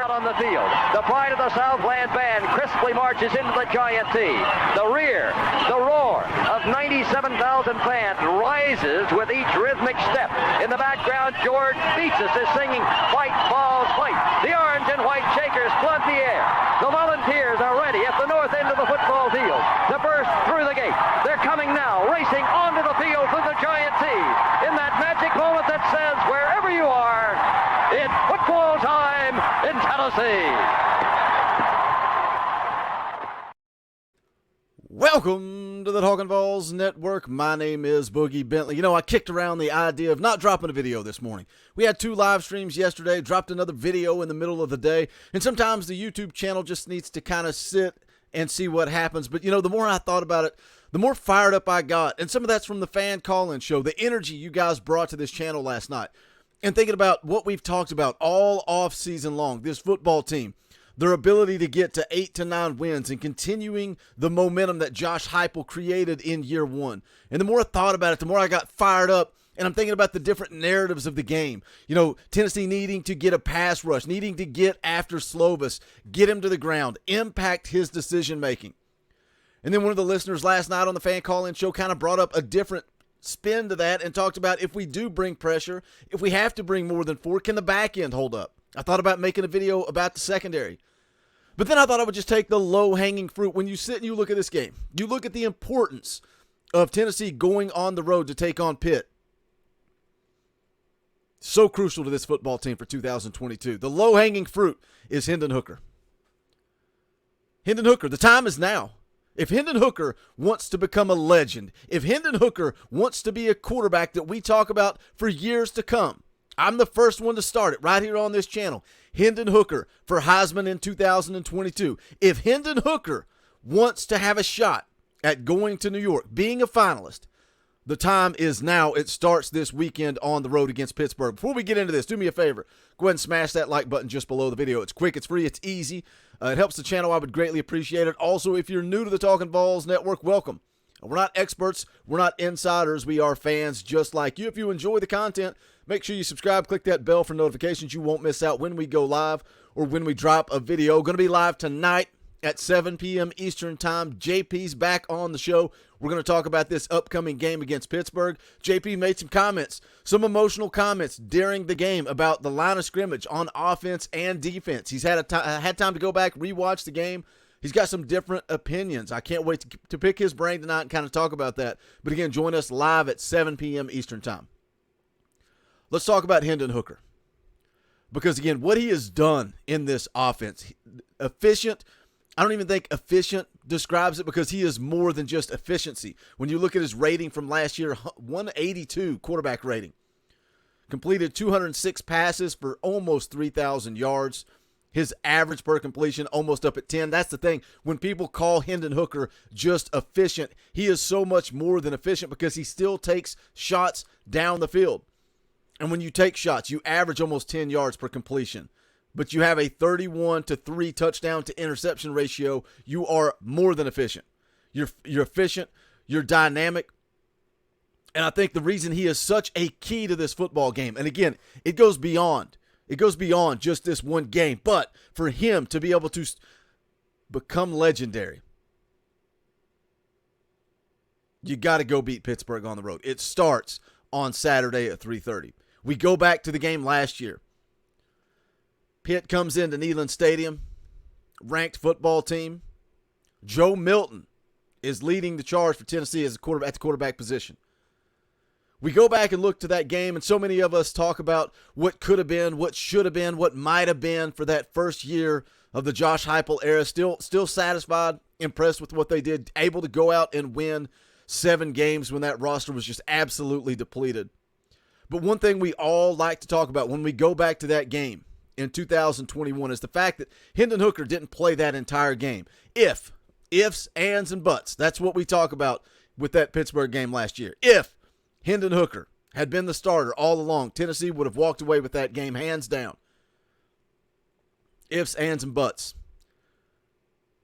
out on the field. The pride of the Southland band crisply marches into the Giant T. The rear, the roar of 97,000 fans rises with each rhythmic step. In the background, George Beatsis is singing Fight, Balls, Fight. The orange and white Shakers flood the air. The Volunteers are ready at the north end of the football field to burst through the gate. They're coming now, racing onto the field through the Giant T. In that magic moment that says, wherever you are, it's football time in Tennessee. Welcome to the Talkin VAWLS Network. My name is Boogie Bentley. You know, I kicked around the idea of not dropping a video this morning. We had 2 live streams yesterday, dropped another video in the middle of the day, and sometimes the YouTube channel just needs to kind of sit and see what happens. But, you know, the more I thought about it, the more fired up I got. And some of that's from the fan call-in show, the energy you guys brought to this channel last night. And thinking about what we've talked about all off season long, this football team, their ability to get to 8 to 9 wins and continuing the momentum that Josh Heupel created in year 1. And the more I thought about it, the more I got fired up. And I'm thinking about the different narratives of the game. You know, Tennessee needing to get a pass rush, needing to get after Slovis, get him to the ground, impact his decision-making. And then one of the listeners last night on the fan call-in show kind of brought up a different spin to that and talked about if we do bring pressure, if we have to bring more than 4, can the back end hold up? I thought about making a video about the secondary. But then I thought I would just take the low-hanging fruit. When you sit and you look at this game, you look at the importance of Tennessee going on the road to take on Pitt. So crucial to this football team for 2022. The low-hanging fruit is Hendon Hooker. Hendon Hooker, the time is now. If Hendon Hooker wants to become a legend, if Hendon Hooker wants to be a quarterback that we talk about for years to come, I'm the first one to start it right here on this channel. Hendon Hooker for Heisman in 2022. If Hendon Hooker wants to have a shot at going to New York, being a finalist, the time is now. It starts this weekend on the road against Pittsburgh. Before we get into this, do me a favor. Go ahead and smash that like button just below the video. It's quick, it's free, it's easy. It helps the channel. I would greatly appreciate it. Also, if you're new to the Talkin VAWLS Network, welcome. We're not experts. We're not insiders. We are fans just like you. If you enjoy the content, make sure you subscribe. Click that bell for notifications. You won't miss out when we go live or when we drop a video. Going to be live tonight at 7 p.m. Eastern Time. JP's back on the show. We're going to talk about this upcoming game against Pittsburgh. JP made some comments, some emotional comments during the game about the line of scrimmage on offense and defense. He's had time to go back, rewatch the game. He's got some different opinions. I can't wait to pick his brain tonight and kind of talk about that. But again, join us live at 7 p.m. Eastern Time. Let's talk about Hendon Hooker. Because, again, what he has done in this offense, efficient. I don't even think efficient describes it because he is more than just efficiency. When you look at his rating from last year, 182 quarterback rating. Completed 206 passes for almost 3,000 yards. His average per completion almost up at 10. That's the thing. When people call Hendon Hooker just efficient, he is so much more than efficient because he still takes shots down the field. And when you take shots, you average almost 10 yards per completion. But you have a 31-3 touchdown to interception ratio. You are more than efficient. You're efficient. You're dynamic. And I think the reason he is such a key to this football game, and again, it goes beyond just this one game. But for him to be able to become legendary, you got to go beat Pittsburgh on the road. It starts on Saturday at 3:30. We go back to the game last year. Pitt comes into Neyland Stadium, ranked football team. Joe Milton is leading the charge for Tennessee as at the quarterback position. We go back and look to that game, and so many of us talk about what could have been, what should have been, what might have been for that first year of the Josh Heupel era. Still satisfied, impressed with what they did, able to go out and win 7 games when that roster was just absolutely depleted. But one thing we all like to talk about when we go back to that game in 2021 is the fact that Hendon Hooker didn't play that entire game. Ifs, ands, and buts. That's what we talk about with that Pittsburgh game last year. If Hendon Hooker had been the starter all along, Tennessee would have walked away with that game hands down. Ifs, ands, and buts.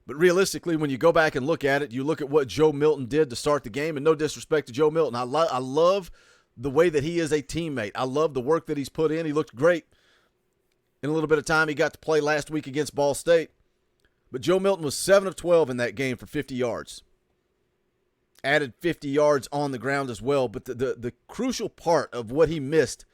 But realistically, when you go back and look at it, you look at what Joe Milton did to start the game, and no disrespect to Joe Milton. I love the way that he is a teammate. I love the work that he's put in. He looked great in a little bit of time he got to play last week against Ball State. But Joe Milton was 7 of 12 in that game for 50 yards. Added 50 yards on the ground as well. But the crucial part of what he missed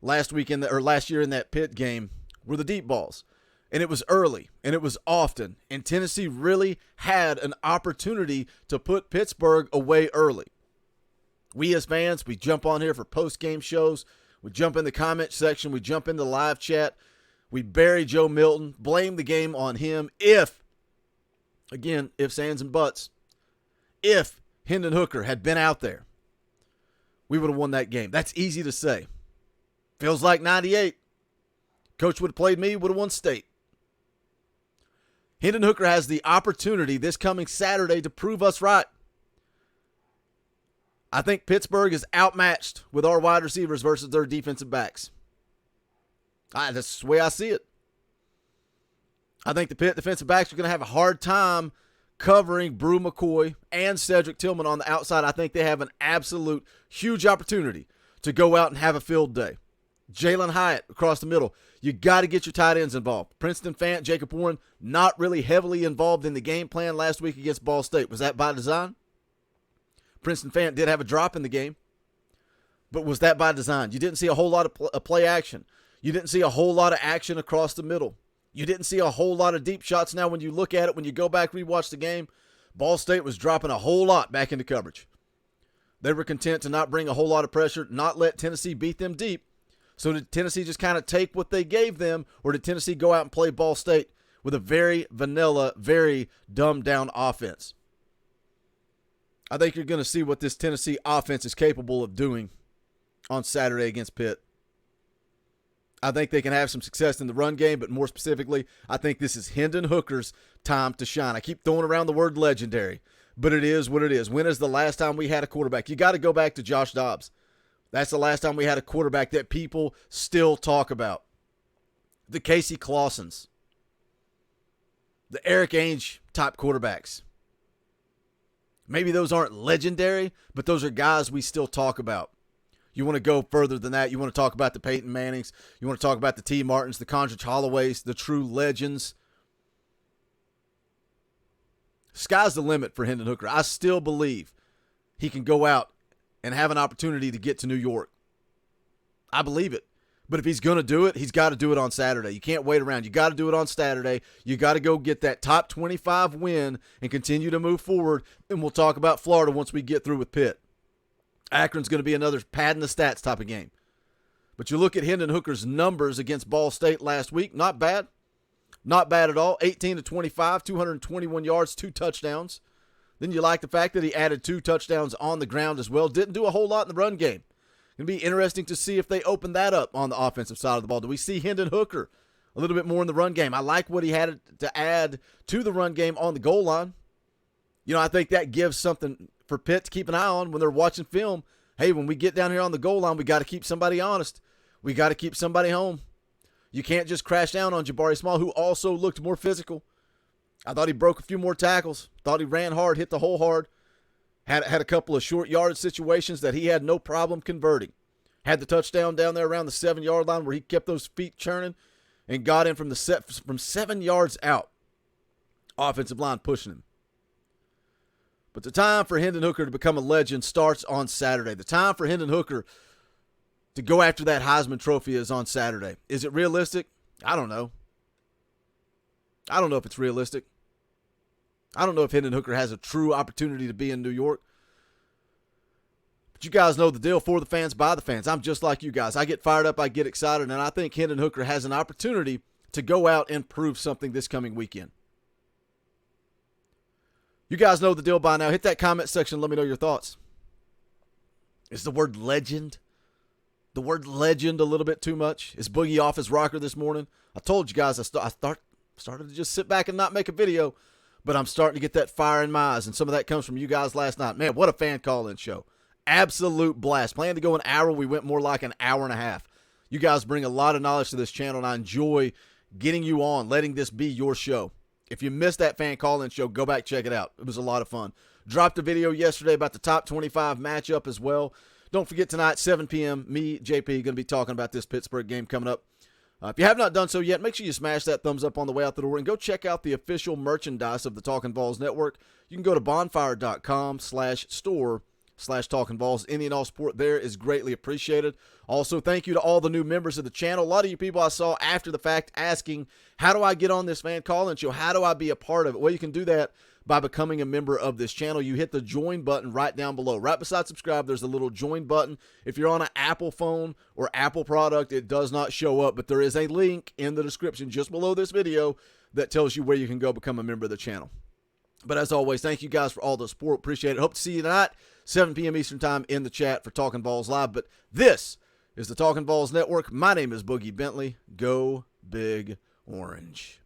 last year in that Pitt game were the deep balls. And it was early, and it was often. And Tennessee really had an opportunity to put Pittsburgh away early. We as fans, we jump on here for post-game shows. We jump in the comment section. We jump in the live chat. We bury Joe Milton, blame the game on him. If, ands, and buts, if Hendon Hooker had been out there, we would have won that game. That's easy to say. Feels like 98. Coach would have played me, would have won state. Hendon Hooker has the opportunity this coming Saturday to prove us right. I think Pittsburgh is outmatched with our wide receivers versus their defensive backs. That's the way I see it. I think the Pitt defensive backs are going to have a hard time covering Brew McCoy and Cedric Tillman on the outside. I think they have an absolute huge opportunity to go out and have a field day. Jalen Hyatt across the middle. You got to get your tight ends involved. Princeton Fant, Jacob Warren, not really heavily involved in the game plan last week against Ball State. Was that by design? Princeton Fant did have a drop in the game, but was that by design? You didn't see a whole lot of play action. You didn't see a whole lot of action across the middle. You didn't see a whole lot of deep shots. Now, when you look at it, when you go back, rewatch the game, Ball State was dropping a whole lot back into coverage. They were content to not bring a whole lot of pressure, not let Tennessee beat them deep. So did Tennessee just kind of take what they gave them, or did Tennessee go out and play Ball State with a very vanilla, very dumbed-down offense? I think you're going to see what this Tennessee offense is capable of doing on Saturday against Pitt. I think they can have some success in the run game, but more specifically, I think this is Hendon Hooker's time to shine. I keep throwing around the word legendary, but it is what it is. When is the last time we had a quarterback? You got to go back to Josh Dobbs. That's the last time we had a quarterback that people still talk about. The Casey Clausens. The Eric Ainge type quarterbacks. Maybe those aren't legendary, but those are guys we still talk about. You want to go further than that. You want to talk about the Peyton Mannings. You want to talk about the T. Martins, the Condrich Holloways, the true legends. Sky's the limit for Hendon Hooker. I still believe he can go out and have an opportunity to get to New York. I believe it. But if he's going to do it, he's got to do it on Saturday. You can't wait around. You got to do it on Saturday. You got to go get that top 25 win and continue to move forward. And we'll talk about Florida once we get through with Pitt. Akron's going to be another padding the stats type of game. But you look at Hendon Hooker's numbers against Ball State last week, not bad. Not bad at all. 18 to 25, 221 yards, 2 touchdowns. Then you like the fact that he added 2 touchdowns on the ground as well. Didn't do a whole lot in the run game. Going to be interesting to see if they open that up on the offensive side of the ball. Do we see Hendon Hooker a little bit more in the run game? I like what he had to add to the run game on the goal line. You know, I think that gives something for Pitt to keep an eye on when they're watching film. Hey, when we get down here on the goal line, we got to keep somebody honest. We got to keep somebody home. You can't just crash down on Jabari Small, who also looked more physical. I thought he broke a few more tackles. Thought he ran hard, hit the hole hard. Had a couple of short yardage situations that he had no problem converting. Had the touchdown down there around the 7-yard line where he kept those feet churning and got in from 7 yards out. Offensive line pushing him. But the time for Hendon Hooker to become a legend starts on Saturday. The time for Hendon Hooker to go after that Heisman Trophy is on Saturday. Is it realistic? I don't know. I don't know if it's realistic. I don't know if Hendon Hooker has a true opportunity to be in New York. But you guys know the deal. For the fans, by the fans. I'm just like you guys. I get fired up. I get excited. And I think Hendon Hooker has an opportunity to go out and prove something this coming weekend. You guys know the deal by now. Hit that comment section. Let me know your thoughts. Is the word legend a little bit too much? Is Boogie off his rocker this morning? I told you guys I started to just sit back and not make a video, but I'm starting to get that fire in my eyes, and some of that comes from you guys last night. Man, what a fan call-in show. Absolute blast. Planned to go an hour. We went more like an hour and a half. You guys bring a lot of knowledge to this channel, and I enjoy getting you on, letting this be your show. If you missed that fan call-in show, go back, check it out. It was a lot of fun. Dropped a video yesterday about the top 25 matchup as well. Don't forget tonight, 7 p.m., me, JP, going to be talking about this Pittsburgh game coming up. If you have not done so yet, make sure you smash that thumbs up on the way out the door and go check out the official merchandise of the Talkin' VAWLS Network. You can go to bonfire.com/store/Talkin' VAWLS. Any and all support there is greatly appreciated. Also, thank you to all the new members of the channel. A lot of you people I saw after the fact asking, how do I get on this fan call-in show? How do I be a part of it? Well, you can do that by becoming a member of this channel. You hit the join button right down below. Right beside subscribe, there's a little join button. If you're on an Apple phone or Apple product, it does not show up, but there is a link in the description just below this video that tells you where you can go become a member of the channel. But as always, thank you guys for all the support. Appreciate it. Hope to see you tonight, 7 p.m. Eastern Time in the chat for Talkin' VAWLS Live. But this is the Talkin' VAWLS Network. My name is Boogie Bentley. Go Big Orange.